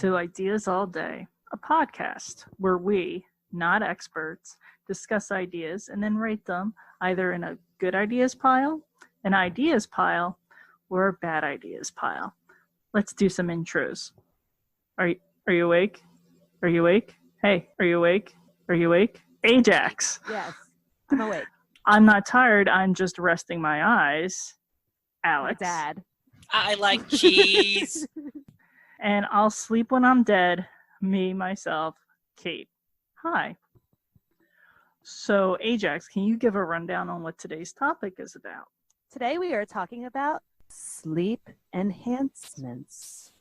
to Ideas All Day, a podcast where we, not experts, discuss ideas and then rate them either in a good ideas pile, an ideas pile, or a bad ideas pile. Let's do some intros. Are you awake? Are you awake? Hey, are you awake? Are you awake? Ajax. Yes, I'm awake. I'm not tired. I'm just resting my eyes. Alex. My dad. I like cheese. And I'll sleep when I'm dead. Me, myself, Kate. Hi. So, Ajax, can you give a rundown on what today's topic is about? Today we are talking about sleep enhancements.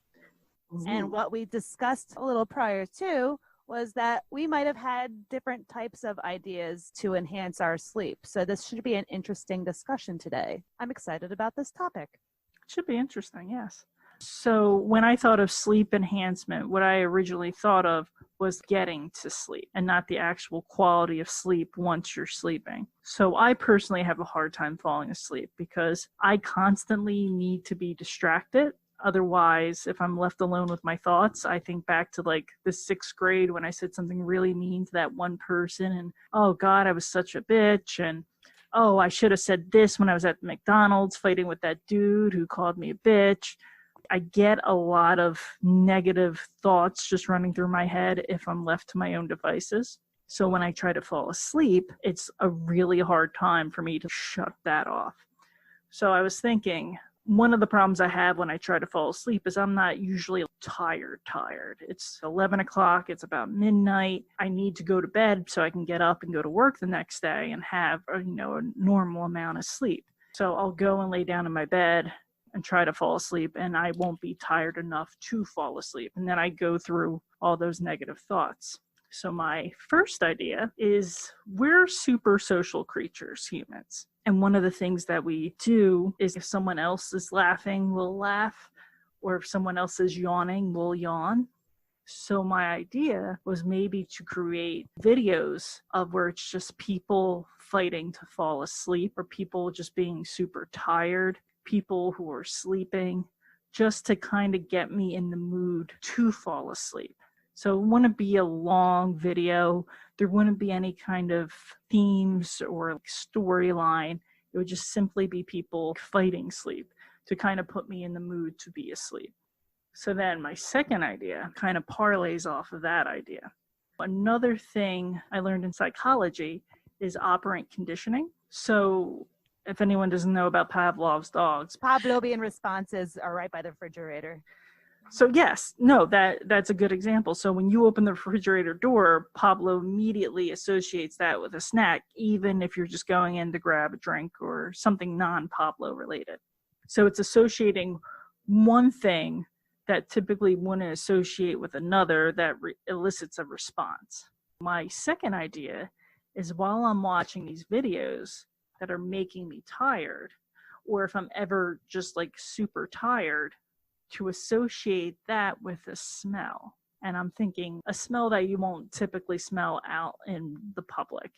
Ooh. And what we discussed a little prior to was that we might have had different types of ideas to enhance our sleep. So this should be an interesting discussion today. I'm excited about this topic. Should be interesting, yes. So when I thought of sleep enhancement, what I originally thought of was getting to sleep and not the actual quality of sleep once you're sleeping. So I personally have a hard time falling asleep because I constantly need to be distracted. Otherwise, if I'm left alone with my thoughts, I think back to like the 6th grade when I said something really mean to that one person and, oh God, I was such a bitch. And, oh, I should have said this when I was at McDonald's fighting with that dude who called me a bitch. I get a lot of negative thoughts just running through my head if I'm left to my own devices. So when I try to fall asleep, it's a really hard time for me to shut that off. So I was thinking, one of the problems I have when I try to fall asleep is I'm not usually tired. It's 11 o'clock. It's about midnight. I need to go to bed so I can get up and go to work the next day and have a normal amount of sleep. So I'll go and lay down in my bed and try to fall asleep, and I won't be tired enough to fall asleep. And then I go through all those negative thoughts. So my first idea is we're super social creatures, humans. And one of the things that we do is if someone else is laughing, we'll laugh. Or if someone else is yawning, we'll yawn. So my idea was maybe to create videos of where it's just people fighting to fall asleep or people just being super tired, people who are sleeping, just to kind of get me in the mood to fall asleep. So it wouldn't be a long video. There wouldn't be any kind of themes or storyline. It would just simply be people fighting sleep to kind of put me in the mood to be asleep. So then my second idea kind of parlays off of that idea. Another thing I learned in psychology is operant conditioning. So if anyone doesn't know about Pavlov's dogs, Pavlovian responses are right by the refrigerator. So yes, no, that's a good example. So when you open the refrigerator door, Pablo immediately associates that with a snack, even if you're just going in to grab a drink or something non-Pablo related. So it's associating one thing that typically wouldn't associate with another that elicits a response. My second idea is while I'm watching these videos that are making me tired, or if I'm ever just like super tired, to associate that with a smell. And I'm thinking a smell that you won't typically smell out in the public.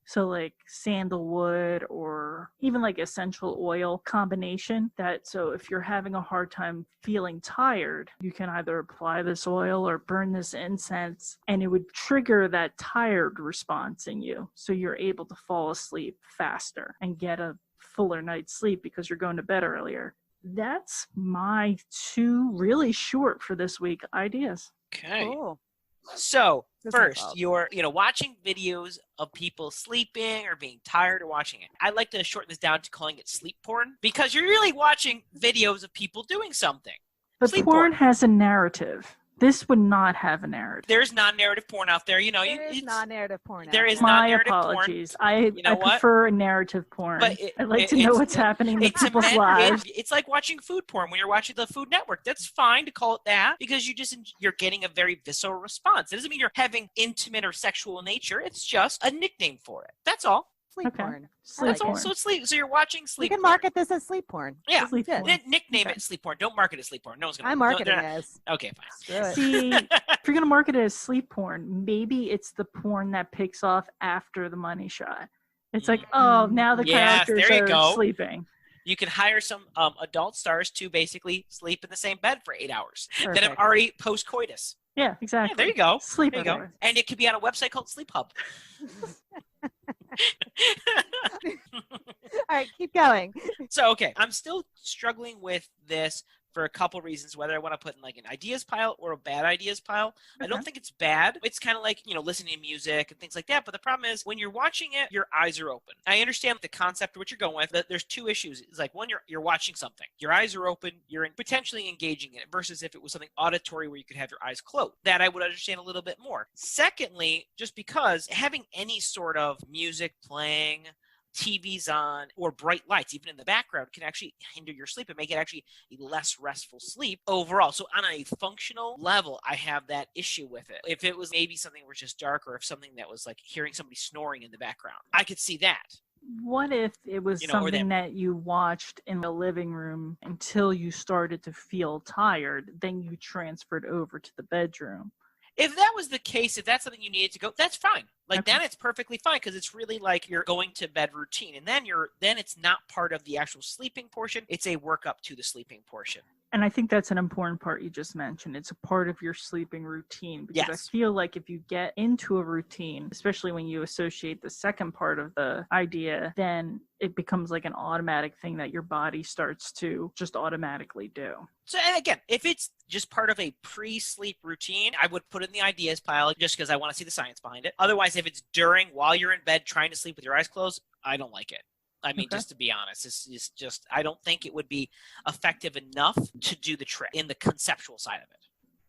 So like sandalwood or even like essential oil combination so if you're having a hard time feeling tired, you can either apply this oil or burn this incense and it would trigger that tired response in you. So you're able to fall asleep faster and get a fuller night's sleep because you're going to bed earlier. That's my 2 really short for this week ideas. Okay. Cool. So That's first, my fault. you're watching videos of people sleeping or being tired or watching it. I'd like to shorten this down to calling it sleep porn because you're really watching videos of people doing something. But Sleep porn porn. has a narrative. This would not have a narrative. There's non-narrative porn out there. There is non-narrative porn. there out is there. My non-narrative apologies. porn. I You know what? prefer a narrative porn. But I'd like to know what's happening in people's lives. It's like watching food porn when you're watching the Food Network. That's fine to call it that because you're getting a very visceral response. It doesn't mean you're having intimate or sexual nature. It's just a nickname for it. That's all. Sleep Okay. porn. Sleep That's all. porn. So it's sleep. So you're watching We sleep. can porn. market this as sleep porn. Yeah. Sleep Good. porn. Nickname Okay. it sleep porn. Don't market it sleep porn. No one's gonna. I'm no, marketing they're not- as. Okay, fine. Screw it. See, if you're going to market it as sleep porn, maybe it's the porn that picks off after the money shot. It's like, oh, now the Yes, characters there you are go. sleeping. You can hire some adult stars to basically sleep in the same bed for 8 hours that have Perfect. already post-coitus. Yeah, exactly. Yeah, there you go. Sleep There you go. over. And it could be on a website called Sleep Hub. All right, keep going. So, okay, I'm still struggling with this for a couple reasons, whether I want to put in like an ideas pile or a bad ideas pile. I don't think it's bad. It's kind of like, listening to music and things like that. But the problem is when you're watching it, your eyes are open. I understand the concept of what you're going with. That there's two issues. It's like one, you're watching something. Your eyes are open. You're potentially engaging in it versus if it was something auditory where you could have your eyes closed. That I would understand a little bit more. Secondly, just because having any sort of music playing, TV's on, or bright lights, even in the background, can actually hinder your sleep and make it actually a less restful sleep overall. So on a functional level, I have that issue with it. If it was maybe something that was just dark, or if something that was like hearing somebody snoring in the background, I could see that. What if it was something that you watched in the living room until you started to feel tired, then you transferred over to the bedroom? If that was the case, if that's something you needed to go, that's fine. Then it's perfectly fine because it's really like your going to bed routine. And then it's not part of the actual sleeping portion. It's a workup to the sleeping portion. And I think that's an important part you just mentioned. It's a part of your sleeping routine. Because I feel like if you get into a routine, especially when you associate the second part of the idea, then it becomes like an automatic thing that your body starts to just automatically do. So, and again, if it's just part of a pre-sleep routine, I would put it in the ideas pile just because I want to see the science behind it. Otherwise, if it's while you're in bed trying to sleep with your eyes closed, I don't like it. I mean, just to be honest, it's just, I don't think it would be effective enough to do the trick in the conceptual side of it.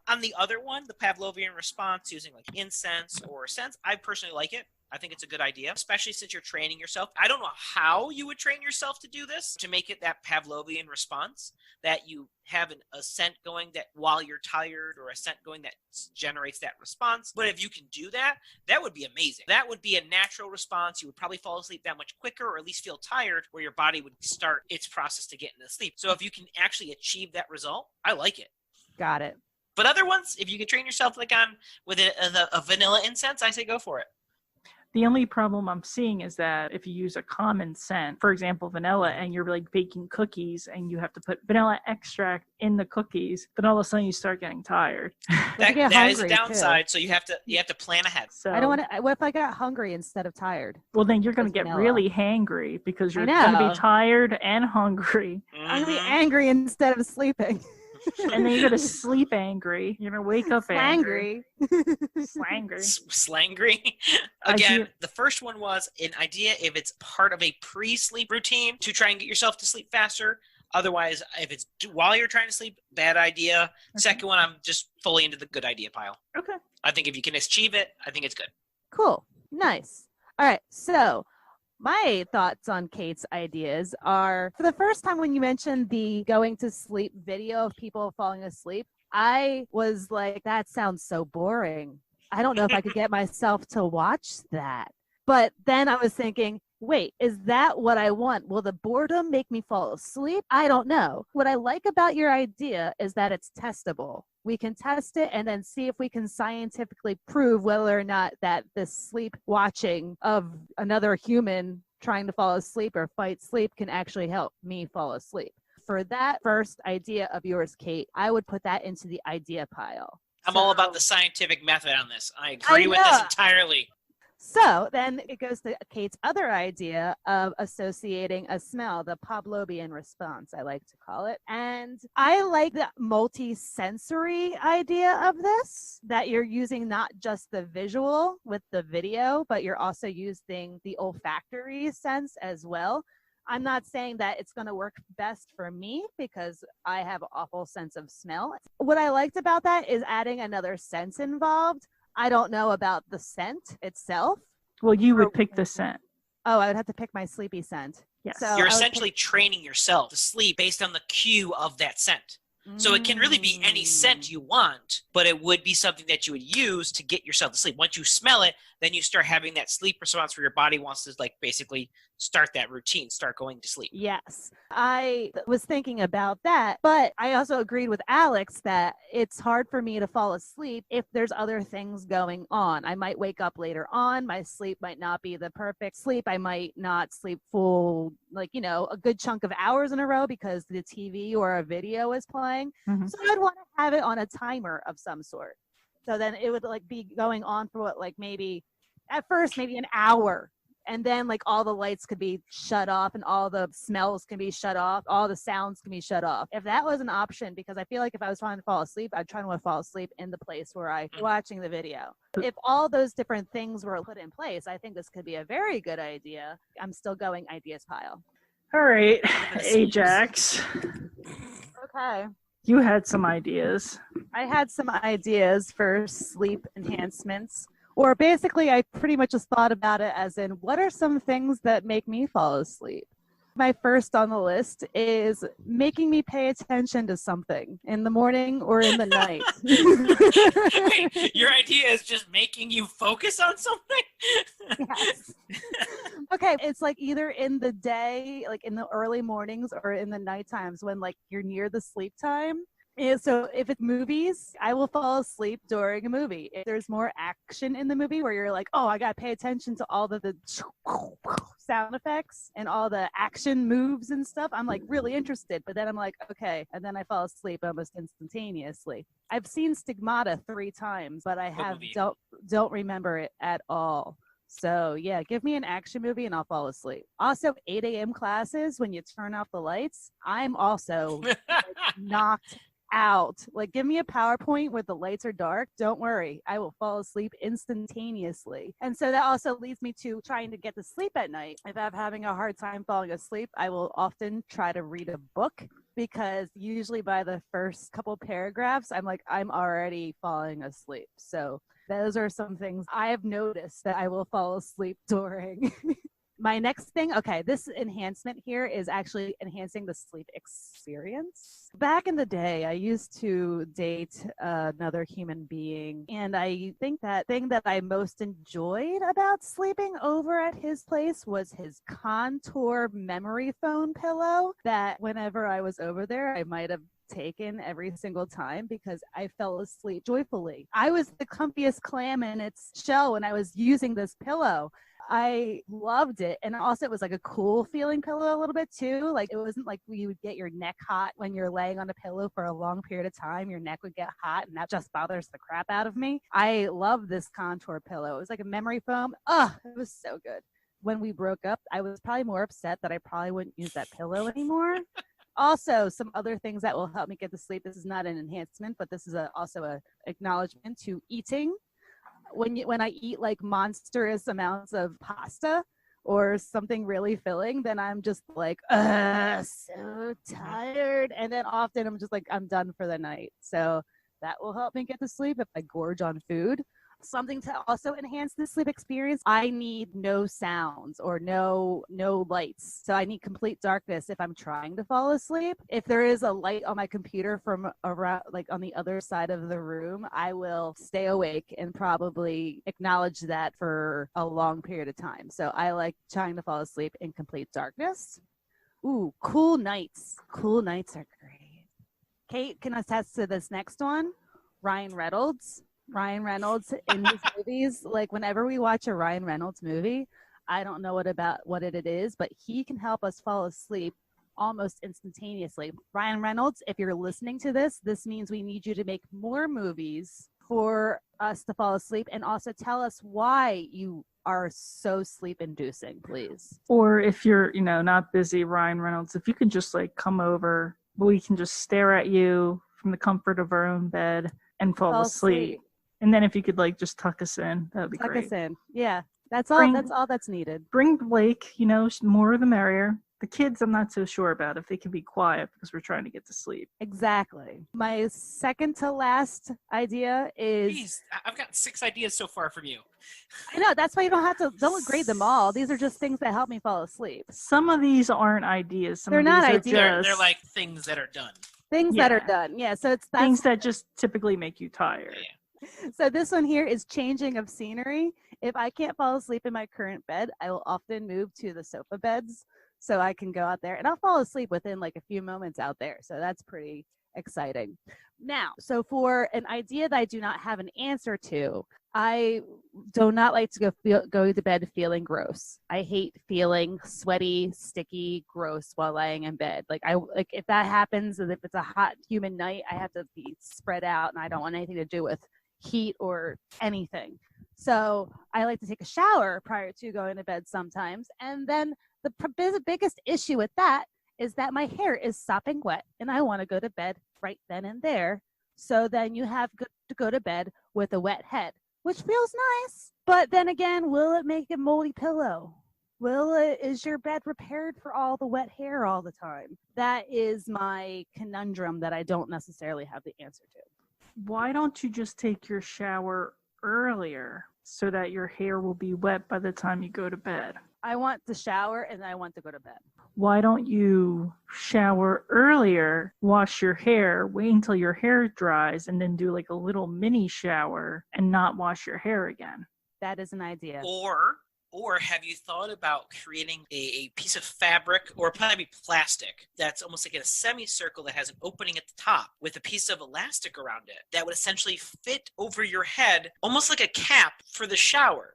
On the other one, the Pavlovian response using like incense or scents, I personally like it. I think it's a good idea, especially since you're training yourself. I don't know how you would train yourself to do this, to make it that Pavlovian response, that you have a scent going that while you're tired, or a scent going that generates that response. But if you can do that, that would be amazing. That would be a natural response. You would probably fall asleep that much quicker, or at least feel tired, where your body would start its process to get into sleep. So if you can actually achieve that result, I like it. Got it. But other ones, if you can train yourself with a vanilla incense, I say go for it. The only problem I'm seeing is that if you use a common scent, for example, vanilla, and you're like baking cookies and you have to put vanilla extract in the cookies, then all of a sudden you start getting tired. That is a downside. Too. So you have to plan ahead. So, I don't want to. What if I got hungry instead of tired? Well, then you're going to get really hangry because you're going to be tired and hungry. Mm-hmm. I'm going to be angry instead of sleeping. And then you're going to sleep angry. You're going to wake up angry. Slangry. Again, the first one was an idea if it's part of a pre-sleep routine to try and get yourself to sleep faster. Otherwise, if it's while you're trying to sleep, bad idea. Okay. Second one, I'm just fully into the good idea pile. Okay. I think if you can achieve it, I think it's good. Cool. Nice. All right. So my thoughts on Kate's ideas are, for the first time when you mentioned the going to sleep video of people falling asleep, I was like, that sounds so boring. I don't know if I could get myself to watch that. But then I was thinking, wait, is that what I want? Will the boredom make me fall asleep? I don't know. What I like about your idea is that it's testable. We can test it and then see if we can scientifically prove whether or not that this sleep watching of another human trying to fall asleep or fight sleep can actually help me fall asleep. For that first idea of yours, Kate, I would put that into the idea pile. I'm all about the scientific method on this. I agree with this entirely. So then it goes to Kate's other idea of associating a smell, the Pavlovian response, I like to call it. And I like the multi-sensory idea of this, that you're using not just the visual with the video, but you're also using the olfactory sense as well. I'm not saying that it's going to work best for me because I have an awful sense of smell. What I liked about that is adding another sense involved. I don't know about the scent itself. Well, you would pick the scent. Oh, I would have to pick my sleepy scent. Yes. So you're essentially training yourself to sleep based on the cue of that scent. So it can really be any scent you want, but it would be something that you would use to get yourself to sleep. Once you smell it, then you start having that sleep response where your body wants to like basically start that routine, start going to sleep. Yes, I was thinking about that, but I also agreed with Alex that it's hard for me to fall asleep if there's other things going on. I might wake up later on. My sleep might not be the perfect sleep. I might not sleep full, like, you know, a good chunk of hours in a row because the TV or a video is playing. Mhm. So I'd want to have it on a timer of some sort. So then it would like be going on for what, like maybe at first, maybe an hour. And then like all the lights could be shut off and all the smells can be shut off. All the sounds can be shut off. If that was an option, because I feel like if I was trying to fall asleep, I'd try to fall asleep in the place where I'm watching the video. If all those different things were put in place, I think this could be a very good idea. I'm still going ideas pile. All right, Ajax, Okay. you had some ideas. I had some ideas for sleep enhancements. Or basically, I pretty much just thought about it as in, what are some things that make me fall asleep? My first on the list is making me pay attention to something in the morning or in the night. Wait, your idea is just making you focus on something? Yes. Okay, it's like either in the day, like in the early mornings, or in the night times when like you're near the sleep time. So if it's movies, I will fall asleep during a movie. If there's more action in the movie where you're like, oh, I got to pay attention to all the sound effects and all the action moves and stuff, I'm like really interested. But then I'm like, okay. And then I fall asleep almost instantaneously. I've seen Stigmata 3 times, but I don't remember it at all. So yeah, give me an action movie and I'll fall asleep. Also, 8 a.m. classes, when you turn off the lights, I'm also like, knocked out. Like, give me a PowerPoint where the lights are dark. Don't worry, I will fall asleep instantaneously. And so that also leads me to trying to get to sleep at night. If I'm having a hard time falling asleep, I will often try to read a book, because usually by the first couple paragraphs, I'm already falling asleep. So those are some things I have noticed that I will fall asleep during. My next thing, okay, this enhancement here is actually enhancing the sleep experience. Back in the day, I used to date another human being, and I think that thing that I most enjoyed about sleeping over at his place was his contour memory foam pillow that whenever I was over there, I might have taken every single time because I fell asleep joyfully. I was the comfiest clam in its shell when I was using this pillow. I loved it. And also it was like a cool feeling pillow a little bit too. Like it wasn't like you would get your neck hot when you're laying on a pillow for a long period of time. Your neck would get hot and that just bothers the crap out of me. I love this contour pillow. It was like a memory foam. Oh, it was so good. When we broke up, I was probably more upset that I probably wouldn't use that pillow anymore. Also, some other things that will help me get to sleep. This is not an enhancement, but this is also a acknowledgement to eating. When I eat like monstrous amounts of pasta or something really filling, then I'm just like, so tired. And then often I'm just like, I'm done for the night. So that will help me get to sleep if I gorge on food. Something to also enhance the sleep experience, I need no sounds or no lights. So I need complete darkness if I'm trying to fall asleep. If there is a light on my computer from around, like on the other side of the room, I will stay awake and probably acknowledge that for a long period of time. So I like trying to fall asleep in complete darkness. Ooh, cool nights. Cool nights are great. Kate can attest to this next one. Ryan Reynolds in his movies, like whenever we watch a Ryan Reynolds movie, I don't know what it is, but he can help us fall asleep almost instantaneously. Ryan Reynolds, if you're listening to this means we need you to make more movies for us to fall asleep, and also tell us why you are so sleep inducing, please. Or if you're, not busy, Ryan Reynolds, if you could just like come over, we can just stare at you from the comfort of our own bed and fall asleep. And then if you could like just tuck us in, that would be great. Tuck us in. Yeah. That's all that's needed. Bring Blake, more the merrier. The kids, I'm not so sure about if they can be quiet because we're trying to get to sleep. Exactly. My second to last idea is... Jeez, I've got 6 ideas so far from you. I know. That's why you don't grade them all. These are just things that help me fall asleep. Some of these aren't ideas. They're not ideas. They're like things that are done. Things that are Yeah. done. Yeah. So Things that just typically make you tired. So this one here is changing of scenery. If I can't fall asleep in my current bed, I will often move to the sofa beds so I can go out there, and I'll fall asleep within like a few moments out there. So that's pretty exciting. Now, so for an idea that I do not have an answer to, I do not like to go to bed feeling gross. I hate feeling sweaty, sticky, gross while lying in bed. Like if that happens, and if it's a hot, humid night, I have to be spread out, and I don't want anything to do with heat or anything. So I like to take a shower prior to going to bed sometimes. And then the biggest issue with that is that my hair is sopping wet and I want to go to bed right then and there. So then you have to go to bed with a wet head, which feels nice. But then again, will it make a moldy pillow? Is your bed prepared for all the wet hair all the time? That is my conundrum that I don't necessarily have the answer to. Why don't you just take your shower earlier so that your hair will be wet by the time you go to bed? I want to shower and I want to go to bed. Why don't you shower earlier, wash your hair, wait until your hair dries, and then do like a little mini shower and not wash your hair again? That is an idea. Or have you thought about creating a piece of fabric, or probably plastic, that's almost like in a semicircle that has an opening at the top with a piece of elastic around it that would essentially fit over your head, almost like a cap for the shower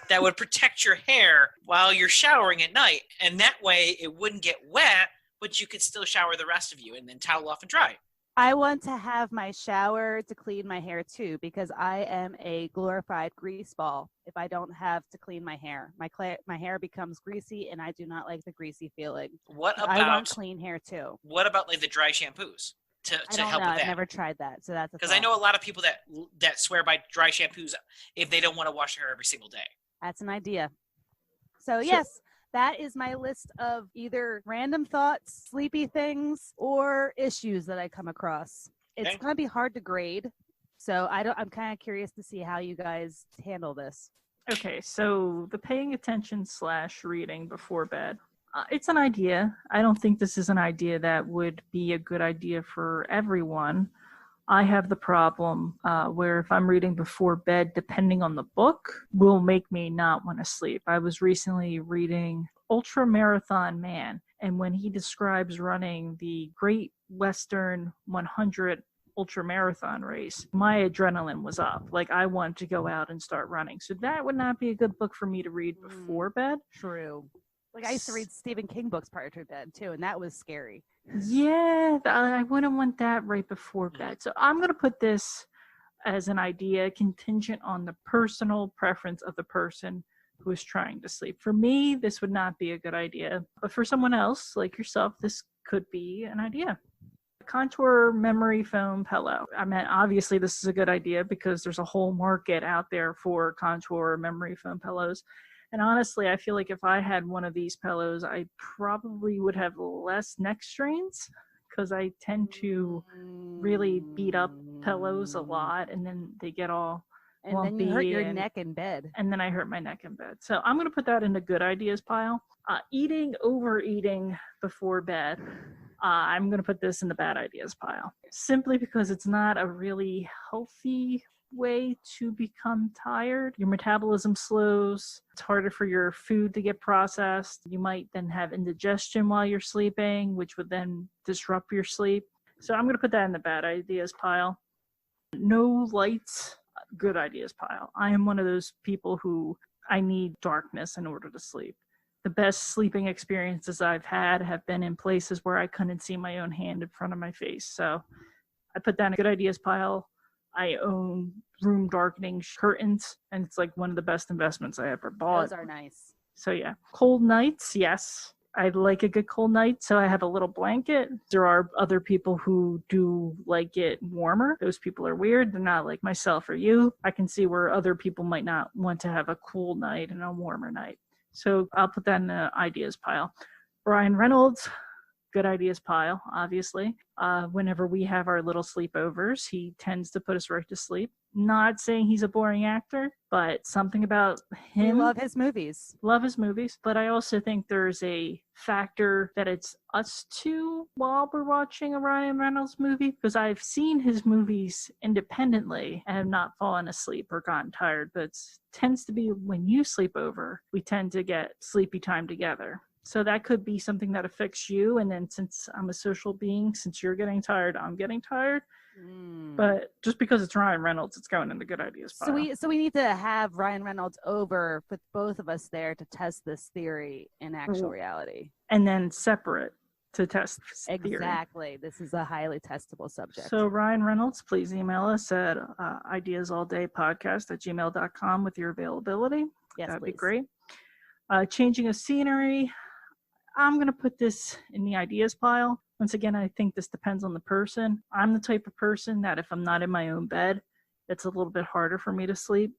that would protect your hair while you're showering at night. And that way it wouldn't get wet, but you could still shower the rest of you and then towel off and dry. I want to have my shower to clean my hair too, because I am a glorified grease ball. If I don't have to clean my hair, my hair becomes greasy, and I do not like the greasy feeling. I want clean hair too. What about like the dry shampoos to help with that? I've never tried that, so that's because I know a lot of people that swear by dry shampoos if they don't want to wash their hair every single day. That's an idea. So yes. That is my list of either random thoughts, sleepy things, or issues that I come across. It's going to be hard to grade, so I'm kind of curious to see how you guys handle this. Okay, so the paying attention / reading before bed. It's an idea. I don't think this is an idea that would be a good idea for everyone. I have the problem where if I'm reading before bed, depending on the book, will make me not want to sleep. I was recently reading Ultra Marathon Man, and when he describes running the Great Western 100 ultra marathon race, my adrenaline was up. Like, I wanted to go out and start running. So that would not be a good book for me to read before bed. True. Like, I used to read Stephen King books prior to bed too, and that was scary. Yeah, I wouldn't want that right before bed. So I'm going to put this as an idea contingent on the personal preference of the person who is trying to sleep. For me, this would not be a good idea. But for someone else, like yourself, this could be an idea. Contour memory foam pillow. I mean, obviously this is a good idea because there's a whole market out there for contour memory foam pillows. And honestly, I feel like if I had one of these pillows, I probably would have less neck strains because I tend to really beat up pillows a lot, and then they get all lumpy. And then you hurt your neck in bed. And then I hurt my neck in bed. So I'm going to put that in the good ideas pile. Overeating before bed. I'm going to put this in the bad ideas pile. Simply because it's not a really healthy way to become tired. Your metabolism slows. It's harder for your food to get processed. You might then have indigestion while you're sleeping, which would then disrupt your sleep. So I'm going to put that in the bad ideas pile. No lights, good ideas pile. I am one of those people who I need darkness in order to sleep. The best sleeping experiences I've had have been in places where I couldn't see my own hand in front of my face. So I put that in a good ideas pile. I own room darkening curtains, and it's like one of the best investments I ever bought. Those are nice. So yeah, cold nights, yes. I like a good cold night, so I have a little blanket. There are other people who do like it warmer. Those people are weird. They're not like myself or you. I can see where other people might not want to have a cool night and a warmer night. So I'll put that in the ideas pile. Brian Reynolds, good ideas pile, obviously. Whenever we have our little sleepovers, he tends to put us right to sleep. Not saying he's a boring actor, but something about We him. love his movies. Love his movies, but I also think there's a factor that it's us two while we're watching a Ryan Reynolds movie, because I've seen his movies independently and have not fallen asleep or gotten tired, but it tends to be when you sleep over, we tend to get sleepy time together. So that could be something that affects you, and then since I'm a social being, since you're getting tired, I'm getting tired. But just because it's Ryan Reynolds, it's going in the good ideas pile. So we need to have Ryan Reynolds over with both of us there to test this theory in actual reality. And then separate to test theory. Exactly. This is a highly testable subject. So Ryan Reynolds, please email us at ideasallday.podcast@gmail.com with your availability. Yes, That'd please. be great. Changing of scenery. I'm going to put this in the ideas pile. Once again, I think this depends on the person. I'm the type of person that if I'm not in my own bed, it's a little bit harder for me to sleep.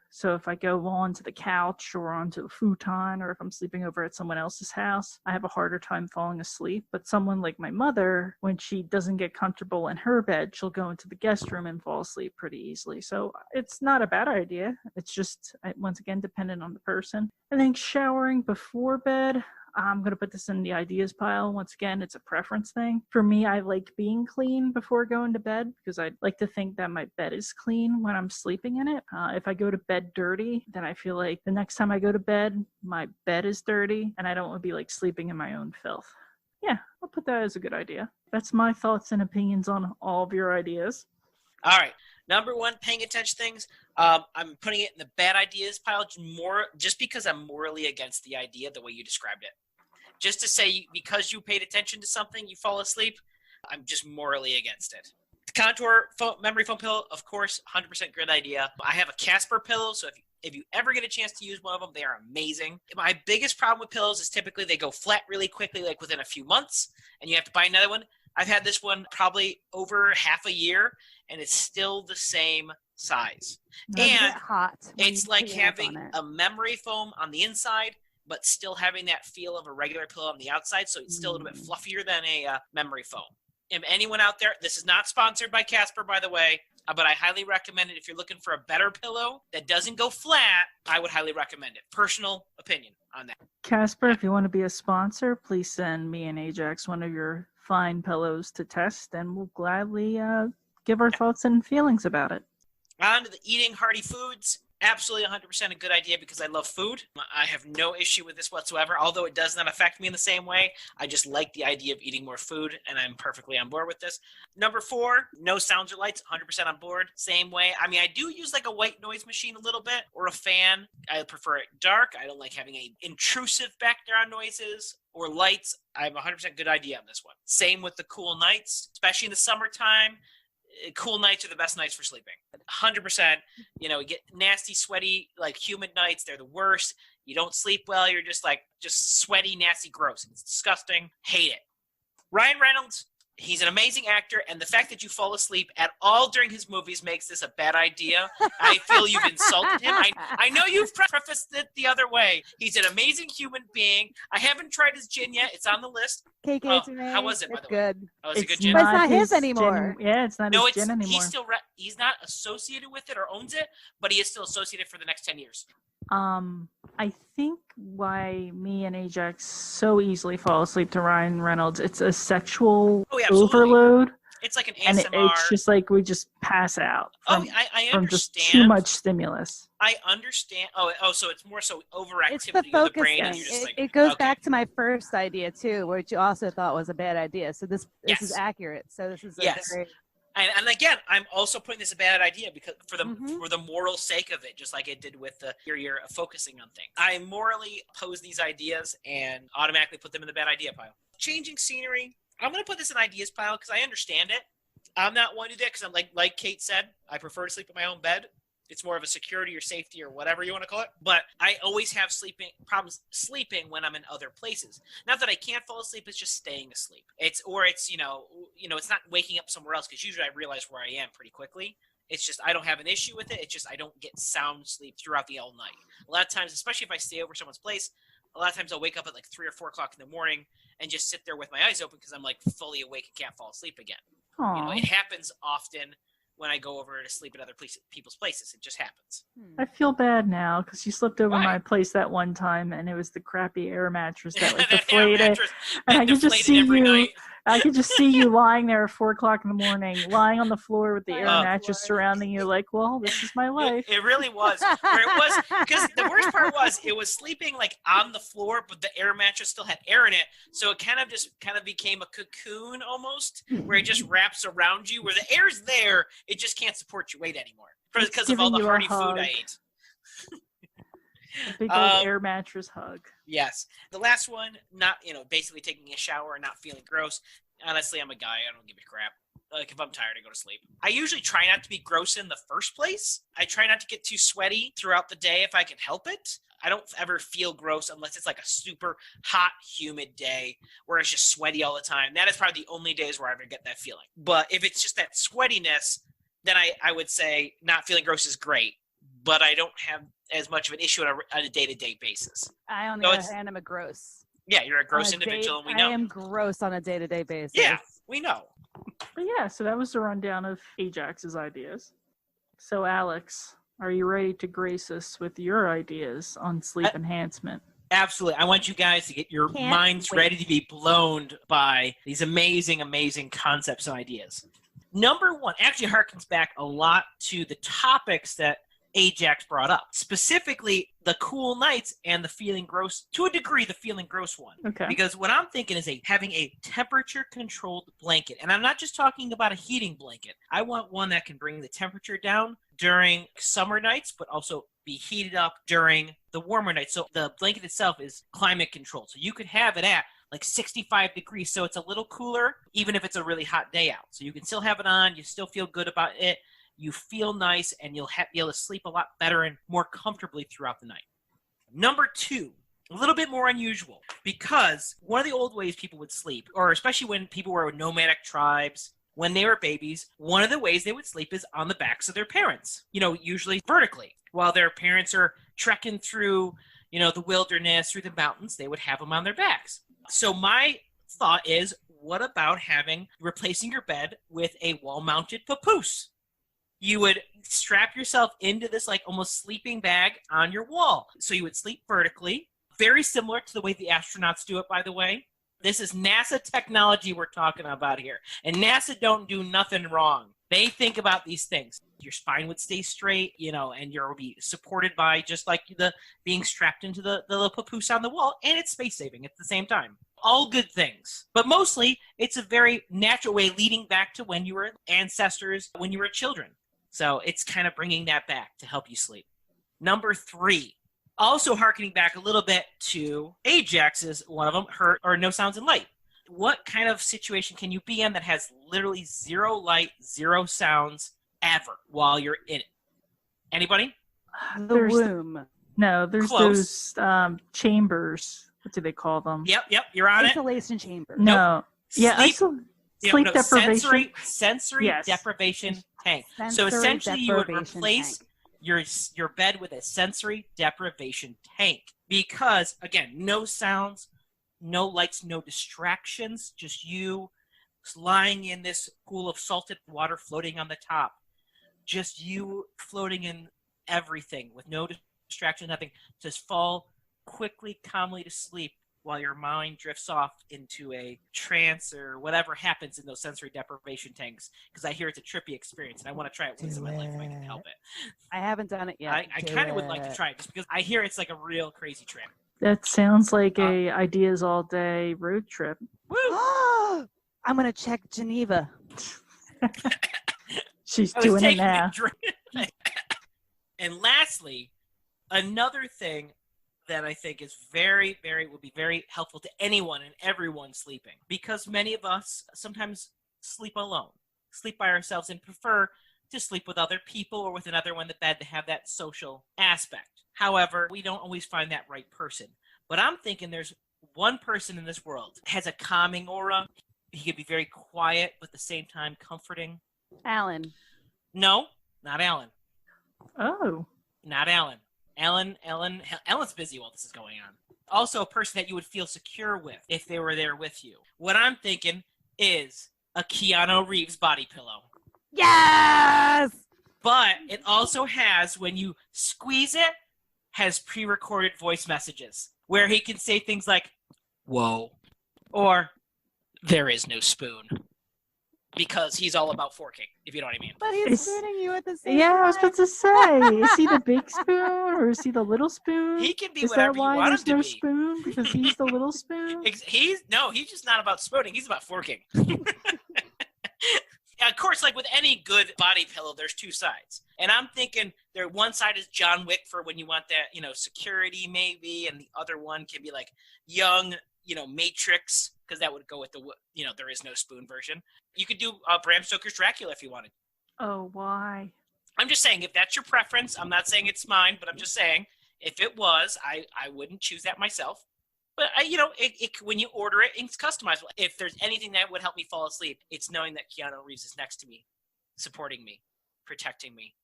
So if I go onto the couch or onto a futon, or if I'm sleeping over at someone else's house, I have a harder time falling asleep. But someone like my mother, when she doesn't get comfortable in her bed, she'll go into the guest room and fall asleep pretty easily. So it's not a bad idea. It's just, once again, dependent on the person. I think showering before bed, I'm going to put this in the ideas pile. Once again, it's a preference thing. For me, I like being clean before going to bed because I like to think that my bed is clean when I'm sleeping in it. If I go to bed dirty, then I feel like the next time I go to bed, my bed is dirty and I don't want to be like sleeping in my own filth. Yeah, I'll put that as a good idea. That's my thoughts and opinions on all of your ideas. All right. Number one, paying attention things. I'm putting it in the bad ideas pile just because I'm morally against the idea the way you described it. Just to say, because you paid attention to something, you fall asleep, I'm just morally against it. The contour memory foam pillow, of course, 100% good idea. I have a Casper pillow, so if you ever get a chance to use one of them, they are amazing. My biggest problem with pillows is typically they go flat really quickly, like within a few months, and you have to buy another one. I've had this one probably over half a year, and it's still the same size. And hot. It's like having a memory foam on the inside, but still having that feel of a regular pillow on the outside, so it's still a little bit fluffier than a memory foam. If anyone out there, this is not sponsored by Casper, by the way, but I highly recommend it. If you're looking for a better pillow that doesn't go flat, I would highly recommend it. Personal opinion on that. Casper, if you want to be a sponsor, please send me and Ajax one of your fine pillows to test, and we'll gladly give our thoughts and feelings about it. On to the eating hearty foods. Absolutely 100% a good idea because I love food. I have no issue with this whatsoever, although it does not affect me in the same way. I just like the idea of eating more food, and I'm perfectly on board with this. Number 4, no sounds or lights, 100% on board. Same way. I mean, I do use like a white noise machine a little bit, or a fan. I prefer it dark. I don't like having any intrusive background noises or lights. I have 100% good idea on this one. Same with the cool nights, especially in the summertime. Cool nights are the best nights for sleeping. 100%. You get nasty, sweaty, like humid nights. They're the worst. You don't sleep well. You're just sweaty, nasty, gross. It's disgusting. Hate it. Ryan Reynolds, he's an amazing actor, and the fact that you fall asleep at all during his movies makes this a bad idea. I feel you've insulted him. I know you've prefaced it the other way. He's an amazing human being. I haven't tried his gin yet. It's on the list. How was it, by the way? Good. Oh, it's a good gin? But it's not his anymore. It's not his gin anymore. He's not associated with it or owns it, but he is still associated for the next 10 years. I think why me and Ajax so easily fall asleep to Ryan Reynolds, it's a sexual overload. It's like an ASMR. And it's just like we just pass out from, I from just understand. too much stimulus. I understand. So it's more so overactivity It's the of the focus brain. thing. And you're just It goes back to my first idea too, which you also thought was a bad idea. So this is accurate. So this is very... And again, I'm also putting this a bad idea because for the moral sake of it, just like it did with the you're focusing on things. I morally oppose these ideas and automatically put them in the bad idea pile. Changing scenery. I'm going to put this in ideas pile because I understand it. I'm not one to do that because I'm like Kate said, I prefer to sleep in my own bed. It's more of a security or safety or whatever you want to call it. But I always have problems sleeping when I'm in other places. Not that I can't fall asleep, it's just staying asleep. It's not waking up somewhere else because usually I realize where I am pretty quickly. It's just I don't have an issue with it. It's just I don't get sound sleep throughout the whole night. A lot of times, especially if I stay over someone's place, a lot of times I'll wake up at like 3 or 4 o'clock in the morning and just sit there with my eyes open because I'm like fully awake and can't fall asleep again. It happens often. when I go over to sleep at other people's places. It just happens. I feel bad now because you slipped over Why? my place that one time, and it was the crappy air mattress that was That air deflated. mattress And I could just deflated see every you. night. I could just see you lying there at 4:00 in the morning, lying on the floor with the air Oh. mattress surrounding you, like, well, this is my life. It really was. Where it was, because the worst part was it was sleeping like on the floor, but the air mattress still had air in it, so it kind of became a cocoon almost, where it just wraps around you, where the air's there, it just can't support your weight anymore because of all the giving you a hearty food hug. I ate. A big old air mattress hug. Yes. The last one, not, basically taking a shower and not feeling gross. Honestly, I'm a guy. I don't give a crap. Like, if I'm tired, I go to sleep. I usually try not to be gross in the first place. I try not to get too sweaty throughout the day if I can help it. I don't ever feel gross unless it's like a super hot, humid day where it's just sweaty all the time. That is probably the only days where I ever get that feeling. But if it's just that sweatiness, then I would say not feeling gross is great. But I don't have as much of an issue on a day-to-day basis. I, on the other hand, am a gross. Yeah, you're a gross individual, and we know. I am gross on a day-to-day basis. Yeah, we know. But yeah, so that was the rundown of Ajax's ideas. So Alex, are you ready to grace us with your ideas on sleep enhancement? Absolutely. I want you guys to get your minds ready to be blown by these amazing, amazing concepts and ideas. Number one actually harkens back a lot to the topics that Ajax brought up, specifically the cool nights and the feeling gross, to a degree, the feeling gross one. Okay. Because what I'm thinking is having a temperature-controlled blanket. And I'm not just talking about a heating blanket. I want one that can bring the temperature down during summer nights, but also be heated up during the warmer nights. So the blanket itself is climate controlled. So you could have it at like 65 degrees, so it's a little cooler, even if it's a really hot day out. So you can still have it on, you still feel good about it, you feel nice, and you'll be able to sleep a lot better and more comfortably throughout the night. Number two, a little bit more unusual, because one of the old ways people would sleep, or especially when people were nomadic tribes, when they were babies, one of the ways they would sleep is on the backs of their parents, usually vertically. While their parents are trekking through, the wilderness, through the mountains, they would have them on their backs. So my thought is, what about replacing your bed with a wall-mounted papoose? You would strap yourself into this like almost sleeping bag on your wall. So you would sleep vertically, very similar to the way the astronauts do it, by the way. This is NASA technology we're talking about here. And NASA don't do nothing wrong. They think about these things. Your spine would stay straight, and you'll be supported by just like the being strapped into the little papoose on the wall, and it's space saving at the same time. All good things. But mostly, it's a very natural way leading back to when you were ancestors, when you were children. So it's kind of bringing that back to help you sleep. Number three, also harkening back a little bit to Ajax's, one of them, hurt or no sounds and light. What kind of situation can you be in that has literally zero light, zero sounds ever while you're in it? Anybody? The womb. No, there's Close. those chambers. What do they call them? Yep, you're on Isolation chamber. No. Yeah, sleep deprivation. Sensory Yes. deprivation tank. So Sensory essentially you would deprivation replace tank. your bed with a sensory deprivation tank. Because, again, no sounds, no lights, no distractions, just you lying in this pool of salted water floating on the top. Just you floating in everything with no distraction, nothing. Just fall quickly, calmly to sleep while your mind drifts off into a trance or whatever happens in those sensory deprivation tanks. Because I hear it's a trippy experience, and I want to try it once in my life if I can help it. I haven't done it yet. I kind of would like to try it, just because I hear it's like a real crazy trip. That sounds like a ideas all day road trip. Woo! I'm going to check Geneva. She's doing it now. And lastly, another thing that I think is would be very helpful to anyone and everyone sleeping, because many of us sometimes sleep alone, sleep by ourselves, and prefer to sleep with other people or with another one in the bed to have that social aspect. However, we don't always find that right person. But I'm thinking there's one person in this world that has a calming aura. He could be very quiet, but at the same time comforting. Alan. No, not Alan. Oh. Not Alan. Alan's busy while this is going on. Also a person that you would feel secure with if they were there with you. What I'm thinking is a Keanu Reeves body pillow. Yes! But it also has, when you squeeze it, has pre-recorded voice messages where he can say things like, whoa, or there is no spoon. Because he's all about forking, if you know what I mean. But he's spooning you at the same time. Yeah, I was about to say, is he the big spoon or is he the little spoon? He can be is whatever that you why want there's him to no be. spoon? Because he's the little spoon? He's just not about spooning. He's about forking. Of course, like with any good body pillow, there's two sides. And I'm thinking one side is John Wick for when you want that, security maybe, and the other one can be like young, Matrix, because that would go with the, there is no spoon version. You could do Bram Stoker's Dracula if you wanted. Oh, why? I'm just saying, if that's your preference, I'm not saying it's mine, but I'm just saying, if it was, I wouldn't choose that myself. But, when you order it, it's customizable. If there's anything that would help me fall asleep, it's knowing that Keanu Reeves is next to me, supporting me, protecting me,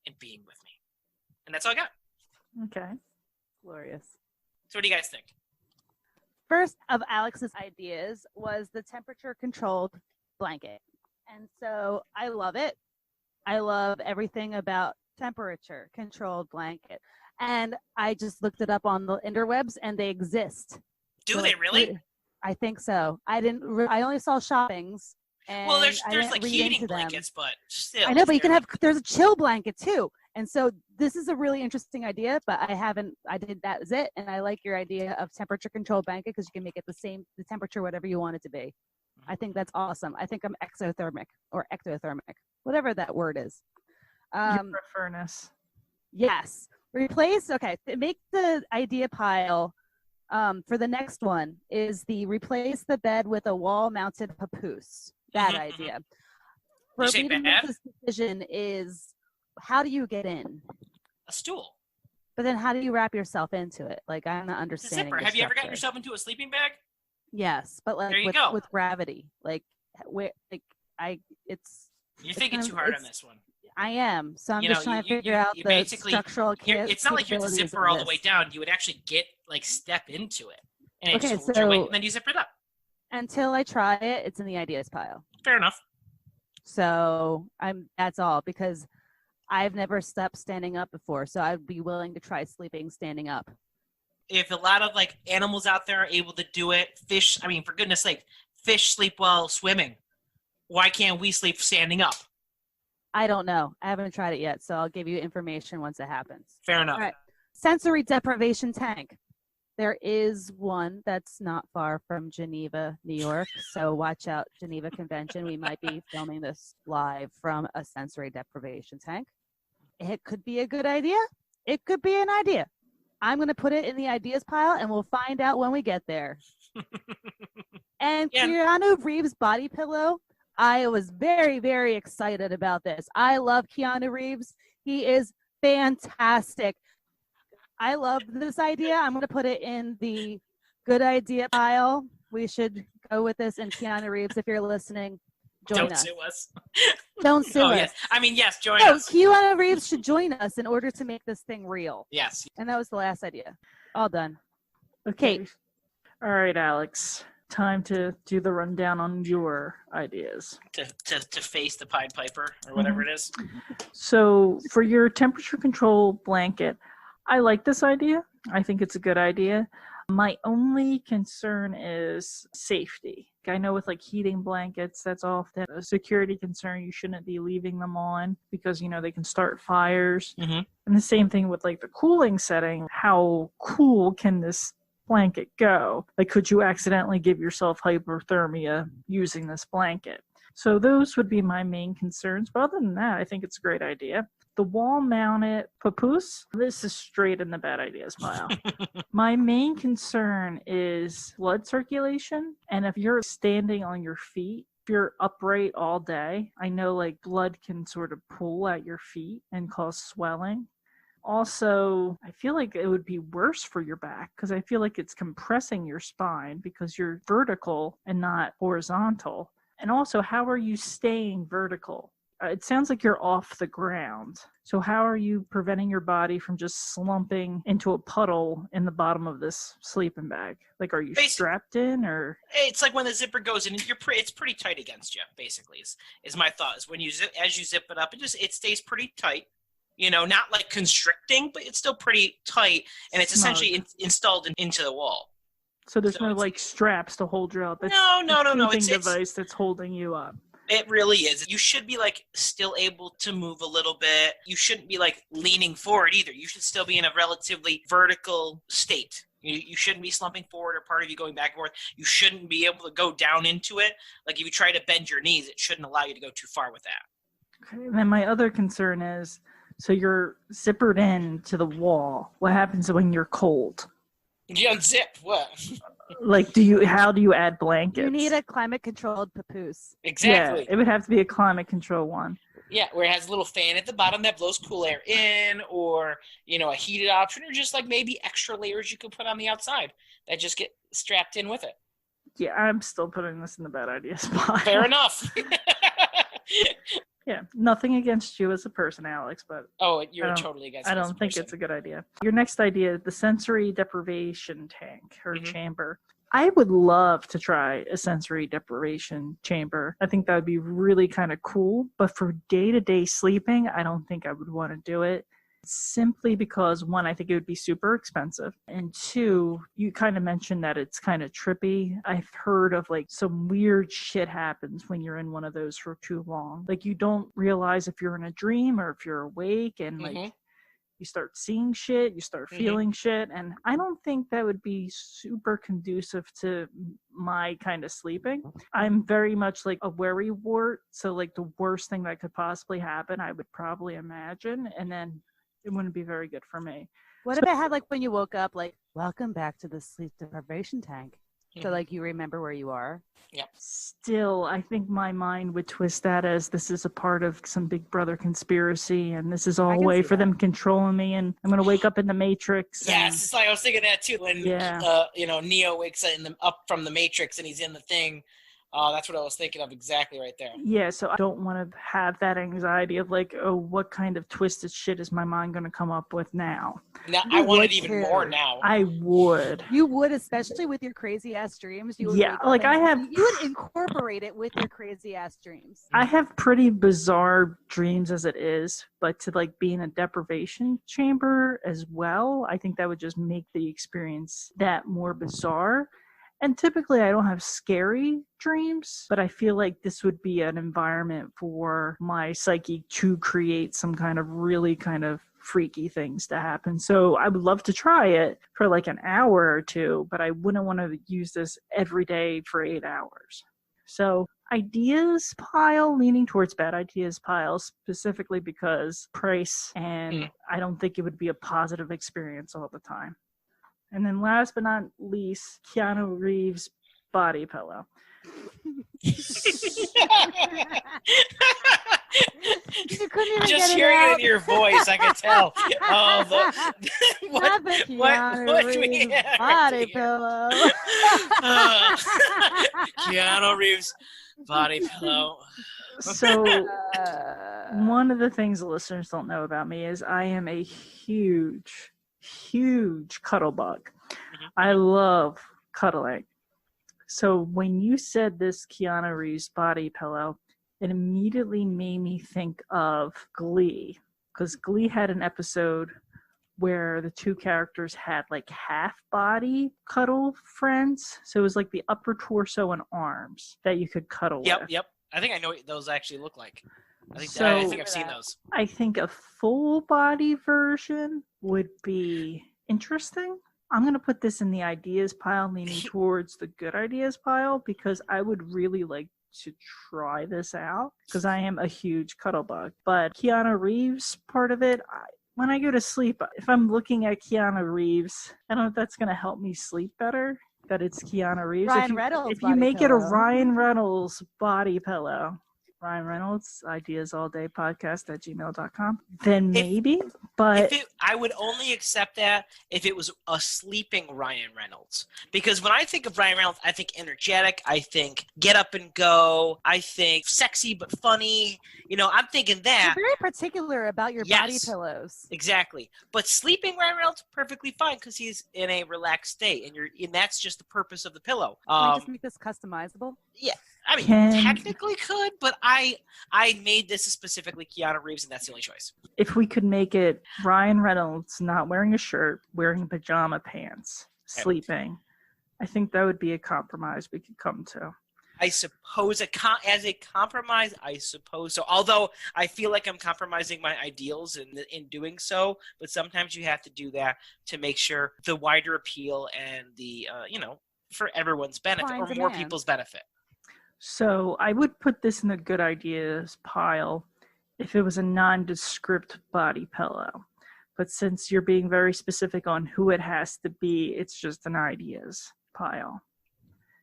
and being with me. And that's all I got. Okay. Glorious. So what do you guys think? First of Alex's ideas was the temperature-controlled blanket. And so I love it. I love everything about temperature-controlled blanket. And I just looked it up on the interwebs, and they exist. Do they really? I think so. I only saw shoppings. And well, there's like read heating into blankets, but still. I know, but there's a chill blanket too. And so this is a really interesting idea, but that was it. And I like your idea of temperature controlled blanket because you can make it the temperature, whatever you want it to be. I think that's awesome. I think I'm exothermic or ectothermic, whatever that word is. You're a furnace. Yes. Make the idea pile for the next one is replace the bed with a wall-mounted papoose. That idea. For me to make this decision is, how do you get in? A stool. But then how do you wrap yourself into it? Like, I'm not understanding. Zipper. Have you ever gotten yourself into a sleeping bag? Yes, but like with gravity. You're thinking too hard on this one. I am. So I'm just trying to figure out the structural it's not like you have to zipper all the way down. You would actually step into it. And and then you zipper it up. Until I try it, it's in the ideas pile. Fair enough. So that's all, because I've never slept standing up before, so I'd be willing to try sleeping standing up. If a lot of animals out there are able to do it, for goodness sake, fish sleep while swimming. Why can't we sleep standing up? I don't know. I haven't tried it yet, so I'll give you information once it happens. Fair enough. All right. Sensory deprivation tank. There is one that's not far from Geneva, New York, so watch out, Geneva Convention. We might be filming this live from a sensory deprivation tank. It could be a good idea. It could be an idea. I'm going to put it in the ideas pile, and we'll find out when we get there. And Keanu Reeves' body pillow. I was very, very excited about this. I love Keanu Reeves. He is fantastic. I love this idea. I'm going to put it in the good idea pile. We should go with this. And Keanu Reeves, if you're listening, join us. Don't sue us. Don't sue us. Yes. Yes, join us. Keanu Reeves should join us in order to make this thing real. Yes. And that was the last idea. All done. Okay. Kate. All right, Alex. Time to do the rundown on your ideas. To face the Pied Piper or whatever it is. So for your temperature control blanket, I like this idea. I think it's a good idea. My only concern is safety. I know with heating blankets, that's often a security concern. You shouldn't be leaving them on because, they can start fires. Mm-hmm. And the same thing with the cooling setting. How cool can this blanket go? Could you accidentally give yourself hypothermia using this blanket? So those would be my main concerns. But other than that, I think it's a great idea. The wall-mounted papoose, this is straight in the bad ideas pile. My main concern is blood circulation. And if you're standing on your feet, if you're upright all day, I know blood can sort of pool at your feet and cause swelling. Also, I feel like it would be worse for your back because I feel like it's compressing your spine because you're vertical and not horizontal. And also, how are you staying vertical? it sounds like you're off the ground. So how are you preventing your body from just slumping into a puddle in the bottom of this sleeping bag? Like, are you strapped in, or? It's like when the zipper goes in, it's pretty tight against you. Basically, is my thought. Is when as you zip it up, it stays pretty tight. Not like constricting, but it's still pretty tight, and it's essentially installed into the wall. So there's no like straps to hold you up. No. It's a device that's holding you up. It really is. You should be like still able to move a little bit. You shouldn't be like leaning forward either. You should still be in a relatively vertical state. You shouldn't be slumping forward or part of you going back and forth. You shouldn't be able to go down into it. Like if you try to bend your knees, it shouldn't allow you to go too far with that. Okay. And then my other concern is, so you're zippered in to the wall. What happens when you're cold? You unzip what? Like, how do you add blankets? You need a climate-controlled papoose. Exactly. Yeah, it would have to be a climate-controlled one. Yeah, where it has a little fan at the bottom that blows cool air in, or, a heated option, or just like maybe extra layers you could put on the outside that just get strapped in with it. Yeah, I'm still putting this in the bad idea spot. Fair enough. Yeah, nothing against you as a person, Alex, but you're totally against me. I don't think it's a good idea. Your next idea, the sensory deprivation tank or chamber. I would love to try a sensory deprivation chamber. I think that would be really kind of cool, but for day-to-day sleeping, I don't think I would want to do it. Simply because, one, I think it would be super expensive. And two, you kind of mentioned that it's kind of trippy. I've heard of like some weird shit happens when you're in one of those for too long. Like you don't realize if you're in a dream or if you're awake, and like you start seeing shit, you start feeling shit. And I don't think that would be super conducive to my kind of sleeping. I'm very much like a worrywart. So like the worst thing that could possibly happen, I would probably imagine. And then it wouldn't be very good for me. What if it had like when you woke up, like, welcome back to the sleep deprivation tank? So like you remember where you are? Yeah. Still, I think my mind would twist that as this is a part of some Big Brother conspiracy, and this is all a way for them controlling me, and I'm going to wake up in the Matrix. Yes, it's like I was thinking that too. When Neo wakes up from the Matrix and he's in the thing. That's what I was thinking of exactly right there. Yeah, so I don't want to have that anxiety of like, oh, what kind of twisted shit is my mind going to come up with now? Now I want it even more now. I would. You would, especially with your crazy ass dreams. You would you would incorporate it with your crazy ass dreams. I have pretty bizarre dreams as it is, but to like be in a deprivation chamber as well, I think that would just make the experience that more bizarre. And typically I don't have scary dreams, but I feel like this would be an environment for my psyche to create some kind of really kind of freaky things to happen. So I would love to try it for like an hour or two, but I wouldn't want to use this every day for 8 hours. So ideas pile, leaning towards bad ideas pile, specifically because price, and I don't think it would be a positive experience all the time. And then last but not least, Keanu Reeves' body pillow. You couldn't even just get hearing it it out. in your voice, I could tell. Not the Keanu Reeves body pillow. Keanu Reeves' body pillow. So one of the things the listeners don't know about me is I am a huge cuddle bug. I love cuddling. So when you said this Keanu Reeves body pillow, it immediately made me think of Glee, because Glee had an episode where the two characters had like half body cuddle friends. So it was like the upper torso and arms that you could cuddle with. Yep. I think I know what those actually look like. I think I've seen those. I think a full body version would be interesting. I'm going to put this in the ideas pile, leaning towards the good ideas pile, because I would really like to try this out, because I am a huge cuddle bug. But Keanu Reeves part of it, when I go to sleep, if I'm looking at Keanu Reeves, I don't know if that's going to help me sleep better, that it's Keanu Reeves. Ryan Reynolds if you make it a Ryan Reynolds body pillow, Ryan Reynolds, ideasallDayPodcast@gmail.com. Then If- maybe, but I would only accept that if it was a sleeping Ryan Reynolds. Because when I think of Ryan Reynolds, I think energetic, I think get up and go, I think sexy but funny. I'm thinking that. You're very particular about your body Yes. pillows. Exactly. But sleeping Ryan Reynolds, perfectly fine because he's in a relaxed state, and that's just the purpose of the pillow. Can we just make this customizable? Yeah. I mean, technically could, but I made this specifically Keanu Reeves, and that's the only choice. if we could make it Ryan Reynolds not wearing a shirt, wearing pajama pants, sleeping, I think that would be a compromise we could come to. I suppose as a compromise, I suppose so. Although I feel like I'm compromising my ideals in doing so, but sometimes you have to do that to make sure the wider appeal and the for everyone's benefit or more people's benefit. So I would put this in the good ideas pile if it was a nondescript body pillow. But since you're being very specific on who it has to be, it's just an ideas pile.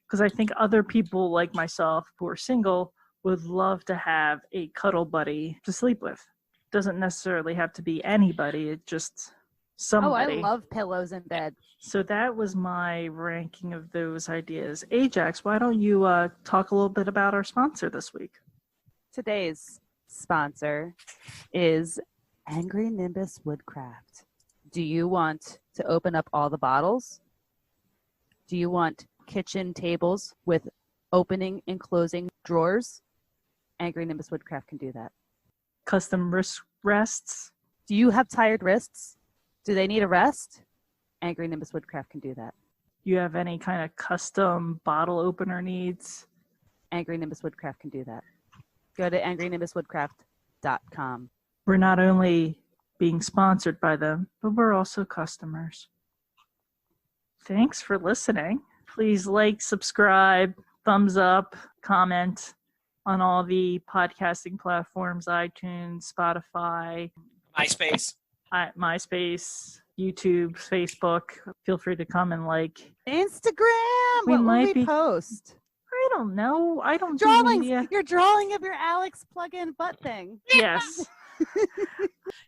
Because I think other people like myself who are single would love to have a cuddle buddy to sleep with. Doesn't necessarily have to be anybody, it's just somebody. Oh, I love pillows in bed. So that was my ranking of those ideas. Ajax, why don't you talk a little bit about our sponsor this week? Today's sponsor is Angry Nimbus Woodcraft. Do you want to open up all the bottles? Do you want kitchen tables with opening and closing drawers? Angry Nimbus Woodcraft can do that. Custom wrist rests? Do you have tired wrists? Do they need a rest? Angry Nimbus Woodcraft can do that. You have any kind of custom bottle opener needs? Angry Nimbus Woodcraft can do that. Go to angrynimbuswoodcraft.com. We're not only being sponsored by them, but we're also customers. Thanks for listening. Please like, subscribe, thumbs up, comment on all the podcasting platforms, iTunes, Spotify, MySpace, YouTube, Facebook. Feel free to come and like. Instagram! We What might will be- we post? I don't know. I don't do Drawings! media. Your drawing of your Alex plug-in butt thing. Yes.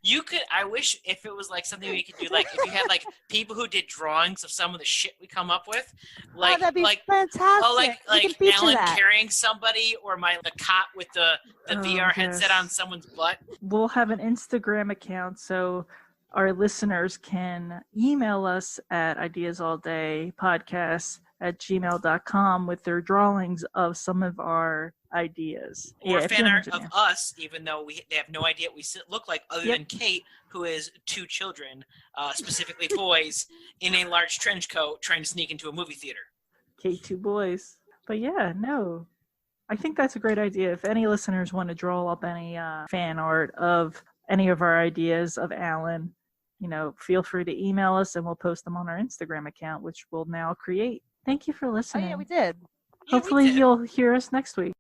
You could. I wish if it was like something we could do, like if you had like people who did drawings of some of the shit we come up with, like that'd be like fantastic. like We can feature Alan that. carrying somebody, or the cop with the VR headset yes. on someone's butt. We'll have an Instagram account so our listeners can email us at ideasalldaypodcast@gmail.com with their drawings of some of our ideas. Or if fan you're an art of engineer. us, even though they have no idea what we look like, other Yep. than Kate, who is 2 children, specifically boys, in a large trench coat trying to sneak into a movie theater. K2 boys. But yeah, no. I think that's a great idea. If any listeners want to draw up any fan art of any of our ideas of Alan, feel free to email us and we'll post them on our Instagram account, which we'll now create. Thank you for Oh, listening. yeah, we did. Yeah, we Hopefully did. you'll hear us next week.